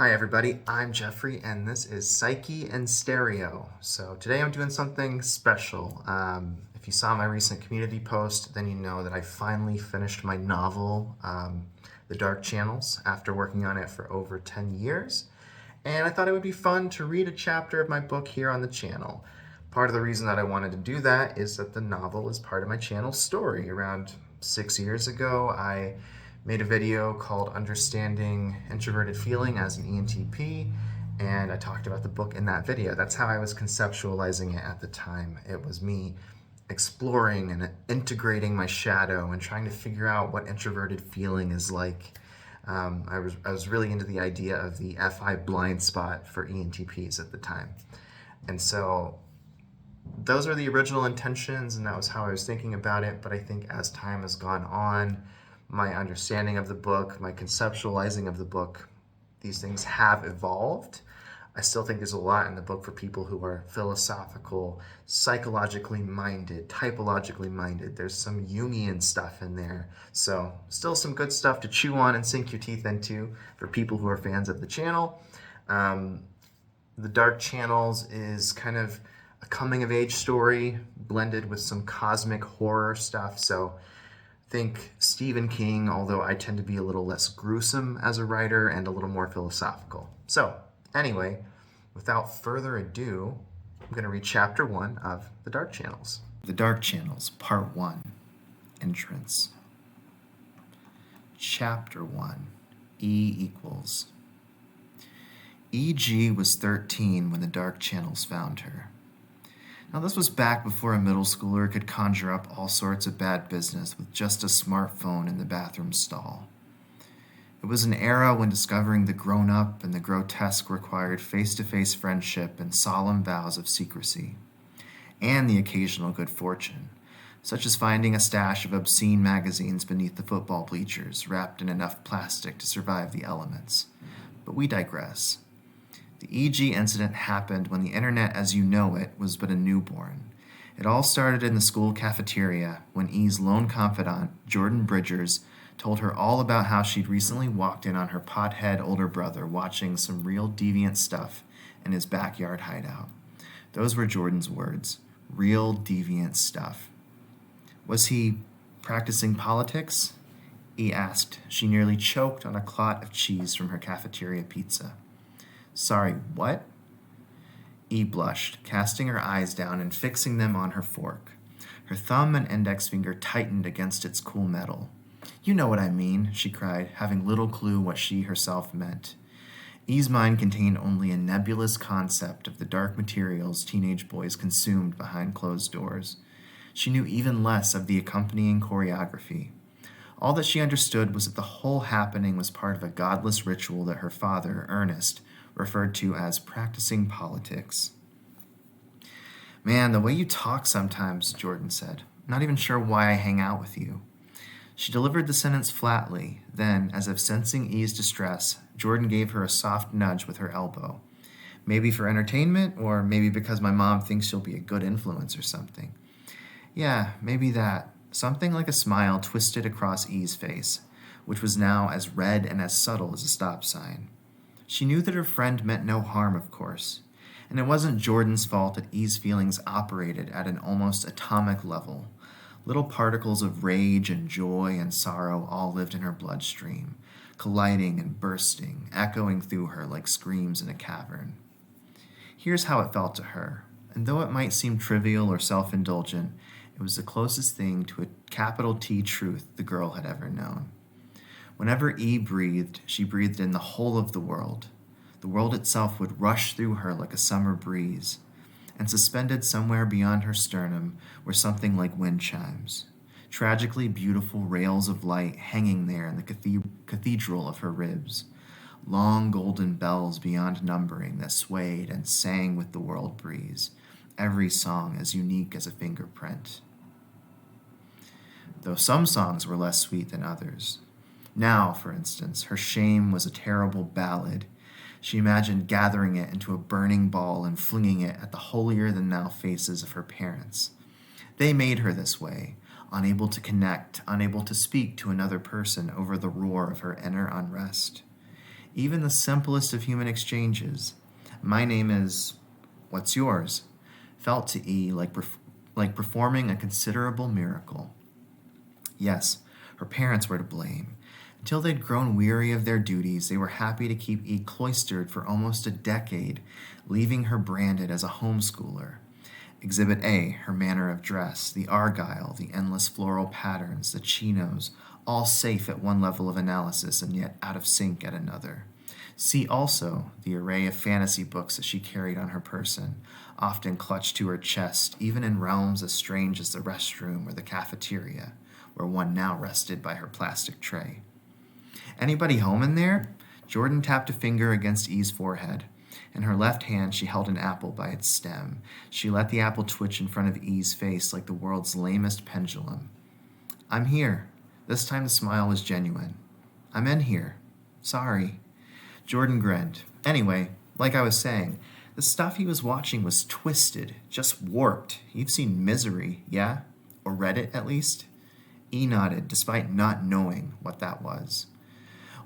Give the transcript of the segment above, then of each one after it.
Hi everybody, I'm Jeffrey and this is Psyche in Stereo. So today I'm doing something special. If you saw my recent community post, then you know that I finally finished my novel, The Dark Channels, after working on it for over 10 years. And I thought it would be fun to read a chapter of my book here on the channel. Part of the reason that I wanted to do that is that the novel is part of my channel's story. Around 6 years ago, I made a video called Understanding Introverted Feeling as an ENTP, and I talked about the book in that video. That's how I was conceptualizing it at the time. It was me exploring and integrating my shadow and trying to figure out what introverted feeling is like. I was really into the idea of the FI blind spot for ENTPs at the time. And so those are the original intentions, and that was how I was thinking about it. But I think as time has gone on, my understanding of the book, my conceptualizing of the book, these things have evolved. I still think there's a lot in the book for people who are philosophical, psychologically minded, typologically minded. There's some Jungian stuff in there. So still some good stuff to chew on and sink your teeth into for people who are fans of the channel. The Dark Channels is kind of a coming of age story blended with some cosmic horror stuff. So think Stephen King, although I tend to be a little less gruesome as a writer and a little more philosophical. So anyway, without further ado, I'm going to read chapter 1 of The Dark Channels. The Dark Channels, Part 1, Entrance. Chapter 1, E equals. E.G. was 13 when the Dark Channels found her. Now, this was back before a middle schooler could conjure up all sorts of bad business with just a smartphone in the bathroom stall. It was an era when discovering the grown-up and the grotesque required face-to-face friendship and solemn vows of secrecy, and the occasional good fortune, such as finding a stash of obscene magazines beneath the football bleachers wrapped in enough plastic to survive the elements. But we digress. The E.G. incident happened when the internet as you know it was but a newborn. It all started in the school cafeteria when E's lone confidant, Jordan Bridgers, told her all about how she'd recently walked in on her pothead older brother watching some real deviant stuff in his backyard hideout. Those were Jordan's words, real deviant stuff. Was he practicing politics? E asked. She nearly choked on a clot of cheese from her cafeteria pizza. Sorry, what? E blushed, casting her eyes down and fixing them on her fork. Her thumb and index finger tightened against its cool metal. You know what I mean, she cried, having little clue what she herself meant. E's mind contained only a nebulous concept of the dark materials teenage boys consumed behind closed doors. She knew even less of the accompanying choreography. All that she understood was that the whole happening was part of a godless ritual that her father, Ernest, referred to as practicing politics. Man, the way you talk sometimes, Jordan said. I'm not even sure why I hang out with you. She delivered the sentence flatly. Then, as if sensing E's distress, Jordan gave her a soft nudge with her elbow. Maybe for entertainment, or maybe because my mom thinks she'll be a good influence or something. Yeah, maybe that. Something like a smile twisted across E's face, which was now as red and as subtle as a stop sign. She knew that her friend meant no harm, of course, and it wasn't Jordan's fault that E's feelings operated at an almost atomic level. Little particles of rage and joy and sorrow all lived in her bloodstream, colliding and bursting, echoing through her like screams in a cavern. Here's how it felt to her, and though it might seem trivial or self-indulgent, it was the closest thing to a capital T truth the girl had ever known. Whenever E breathed, she breathed in the whole of the world. The world itself would rush through her like a summer breeze, and suspended somewhere beyond her sternum were something like wind chimes, tragically beautiful rails of light hanging there in the cathedral of her ribs, long golden bells beyond numbering that swayed and sang with the world breeze, every song as unique as a fingerprint. Though some songs were less sweet than others. Now, for instance, her shame was a terrible ballad. She imagined gathering it into a burning ball and flinging it at the holier-than-thou faces of her parents. They made her this way, unable to connect, unable to speak to another person over the roar of her inner unrest. Even the simplest of human exchanges, "My name is, what's yours?" felt to E like performing a considerable miracle. Yes, her parents were to blame. Until they'd grown weary of their duties, they were happy to keep E cloistered for almost a decade, leaving her branded as a homeschooler. Exhibit A, her manner of dress, the argyle, the endless floral patterns, the chinos, all safe at one level of analysis and yet out of sync at another. See also the array of fantasy books that she carried on her person, often clutched to her chest, even in realms as strange as the restroom or the cafeteria, where one now rested by her plastic tray. "Anybody home in there?" Jordan tapped a finger against E's forehead. In her left hand, she held an apple by its stem. She let the apple twitch in front of E's face like the world's lamest pendulum. "I'm here." This time the smile was genuine. "I'm in here. Sorry." Jordan grinned. "Anyway, like I was saying, the stuff he was watching was twisted, just warped. You've seen Misery, yeah? Or read it, at least?" E nodded, despite not knowing what that was.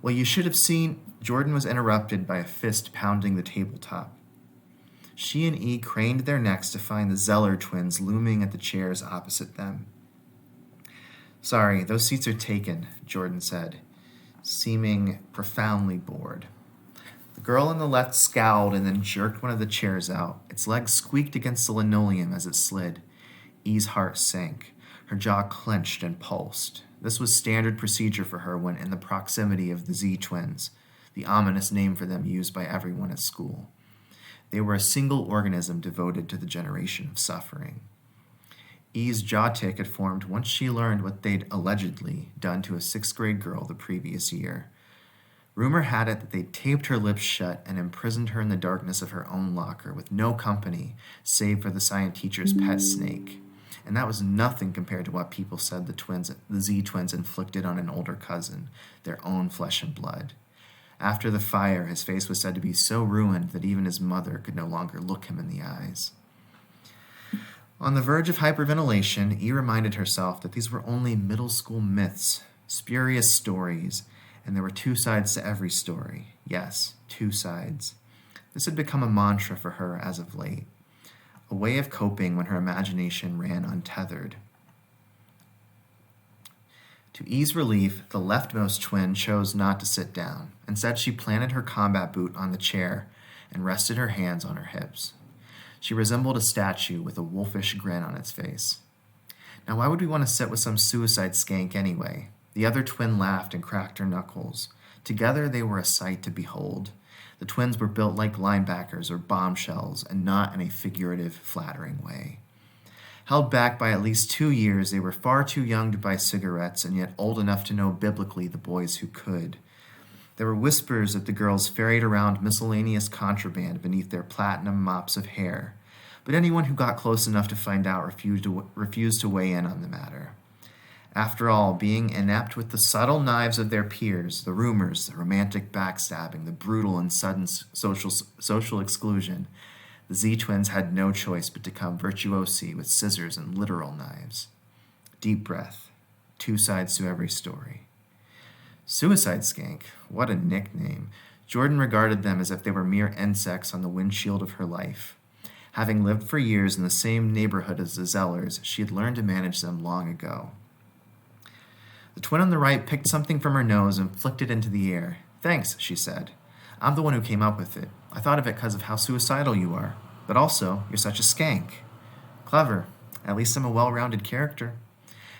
"Well, you should have seen—" Jordan was interrupted by a fist pounding the tabletop. She and E craned their necks to find the Zeller twins looming at the chairs opposite them. "Sorry, those seats are taken," Jordan said, seeming profoundly bored. The girl on the left scowled and then jerked one of the chairs out. Its legs squeaked against the linoleum as it slid. E's heart sank. Her jaw clenched and pulsed. This was standard procedure for her when in the proximity of the Z twins, the ominous name for them used by everyone at school. They were a single organism devoted to the generation of suffering. E's jaw tick had formed once she learned what they'd allegedly done to a 6th grade girl the previous year. Rumor had it that they'd taped her lips shut and imprisoned her in the darkness of her own locker with no company save for the science teacher's pet snake. And that was nothing compared to what people said the Z twins inflicted on an older cousin, their own flesh and blood. After the fire, his face was said to be so ruined that even his mother could no longer look him in the eyes. On the verge of hyperventilation, E reminded herself that these were only middle school myths, spurious stories, and there were 2 sides to every story. Yes, 2 sides. This had become a mantra for her as of late, a way of coping when her imagination ran untethered. To E's relief, the leftmost twin chose not to sit down. Instead, she planted her combat boot on the chair and rested her hands on her hips. She resembled a statue with a wolfish grin on its face. Now, why would we want to sit with some suicide skank anyway? The other twin laughed and cracked her knuckles. Together, they were a sight to behold. The twins were built like linebackers or bombshells, and not in a figurative, flattering way. Held back by at least 2 years, they were far too young to buy cigarettes and yet old enough to know biblically the boys who could. There were whispers that the girls ferried around miscellaneous contraband beneath their platinum mops of hair, but anyone who got close enough to find out refused to weigh in on the matter. After all, being inept with the subtle knives of their peers, the rumors, the romantic backstabbing, the brutal and sudden social exclusion, the Z twins had no choice but to come virtuosi with scissors and literal knives. Deep breath. 2 sides to every story. Suicide skank. What a nickname. Jordan regarded them as if they were mere insects on the windshield of her life. Having lived for years in the same neighborhood as the Zellers, she had learned to manage them long ago. The twin on the right picked something from her nose and flicked it into the air. "Thanks," she said. "I'm the one who came up with it. I thought of it because of how suicidal you are. But also, you're such a skank." "Clever. At least I'm a well-rounded character."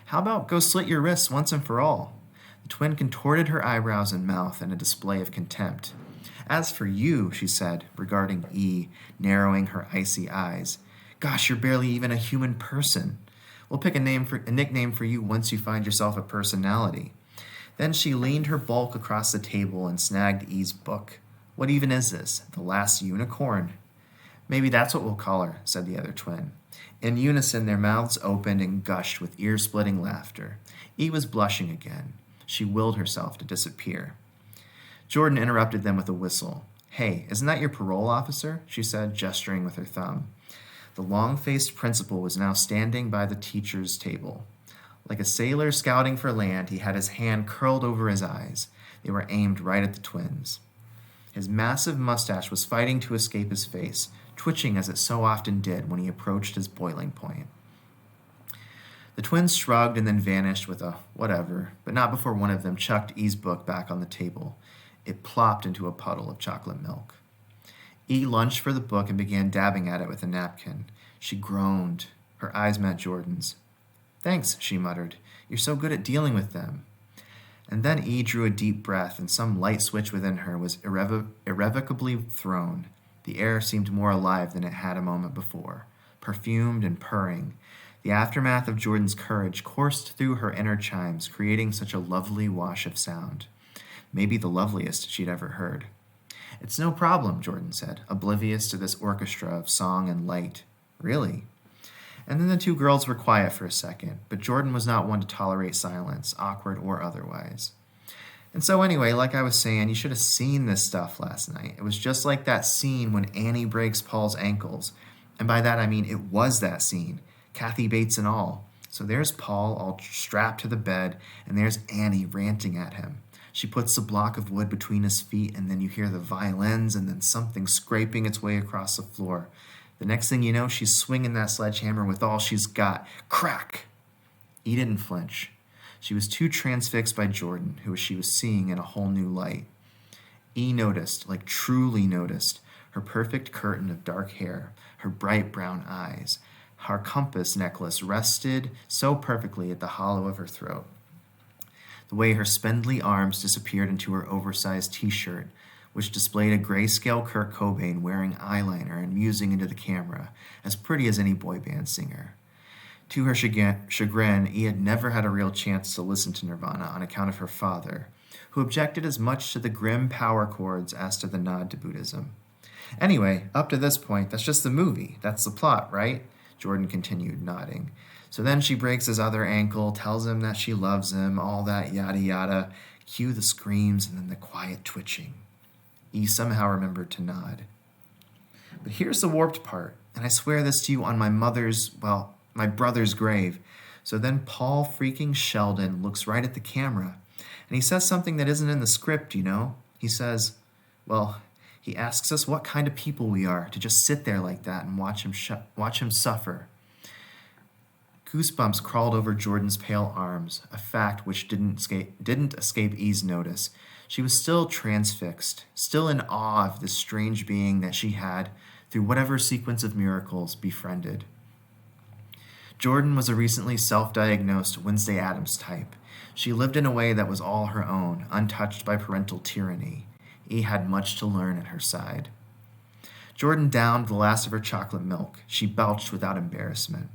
"How about go slit your wrists once and for all?" The twin contorted her eyebrows and mouth in a display of contempt. "As for you," she said, regarding E, narrowing her icy eyes, "gosh, you're barely even a human person. We'll pick a nickname for you once you find yourself a personality." Then she leaned her bulk across the table and snagged E's book. "What even is this? The Last Unicorn?" "Maybe that's what we'll call her," said the other twin. In unison, their mouths opened and gushed with ear-splitting laughter. E was blushing again. She willed herself to disappear. Jordan interrupted them with a whistle. "Hey, isn't that your parole officer?" she said, gesturing with her thumb. The long-faced principal was now standing by the teacher's table. Like a sailor scouting for land, he had his hand curled over his eyes. They were aimed right at the twins. His massive mustache was fighting to escape his face, twitching as it so often did when he approached his boiling point. The twins shrugged and then vanished with a whatever, but not before one of them chucked E's book back on the table. It plopped into a puddle of chocolate milk. E lunged for the book and began dabbing at it with a napkin. She groaned. Her eyes met Jordan's. "Thanks," she muttered. "You're so good at dealing with them." And then E drew a deep breath, and some light switch within her was irrevocably thrown. The air seemed more alive than it had a moment before, perfumed and purring. The aftermath of Jordan's courage coursed through her inner chimes, creating such a lovely wash of sound. Maybe the loveliest she'd ever heard. "It's no problem," Jordan said, oblivious to this orchestra of song and light. "Really?" And then the two girls were quiet for a second, but Jordan was not one to tolerate silence, awkward or otherwise. "And so anyway, like I was saying, you should have seen this stuff last night. It was just like that scene when Annie breaks Paul's ankles. And by that I mean it was that scene, Kathy Bates and all. So there's Paul all strapped to the bed, and there's Annie ranting at him. She puts a block of wood between his feet, and then you hear the violins and then something scraping its way across the floor. The next thing you know, she's swinging that sledgehammer with all she's got. Crack! E didn't flinch. She was too transfixed by Jordan, who she was seeing in a whole new light. E noticed, like truly noticed, her perfect curtain of dark hair, her bright brown eyes. Her compass necklace rested so perfectly at the hollow of her throat. The way her spindly arms disappeared into her oversized t-shirt, which displayed a grayscale Kurt Cobain wearing eyeliner and musing into the camera, as pretty as any boy band singer. To her chagrin, E had never had a real chance to listen to Nirvana on account of her father, who objected as much to the grim power chords as to the nod to Buddhism. "Anyway, up to this point, that's just the movie. That's the plot, right?" Jordan continued, nodding. "So then she breaks his other ankle, tells him that she loves him, all that yada yada. Cue the screams and then the quiet twitching." E somehow remembered to nod. "But here's the warped part, and I swear this to you on my brother's grave. So then Paul freaking Sheldon looks right at the camera, and he says something that isn't in the script, you know? He says, he asks us what kind of people we are to just sit there like that and watch him suffer." Goosebumps crawled over Jordan's pale arms, a fact which didn't escape E's notice. She was still transfixed, still in awe of this strange being that she had, through whatever sequence of miracles, befriended. Jordan was a recently self-diagnosed Wednesday Addams type. She lived in a way that was all her own, untouched by parental tyranny. E had much to learn at her side. Jordan downed the last of her chocolate milk. She belched without embarrassment.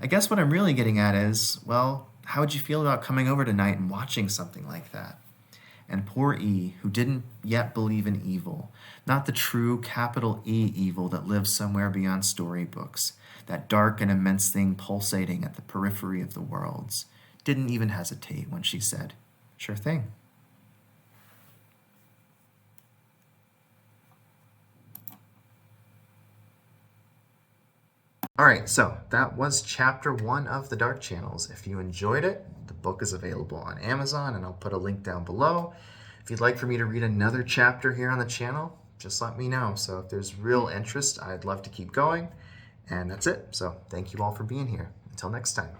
"I guess what I'm really getting at is, how would you feel about coming over tonight and watching something like that?" And poor E, who didn't yet believe in evil, not the true capital E evil that lives somewhere beyond storybooks, that dark and immense thing pulsating at the periphery of the worlds, didn't even hesitate when she said, "Sure thing." All right, so that was chapter 1 of The Dark Channels. If you enjoyed it, the book is available on Amazon, and I'll put a link down below. If you'd like for me to read another chapter here on the channel, just let me know. So if there's real interest, I'd love to keep going. And that's it. So thank you all for being here. Until next time.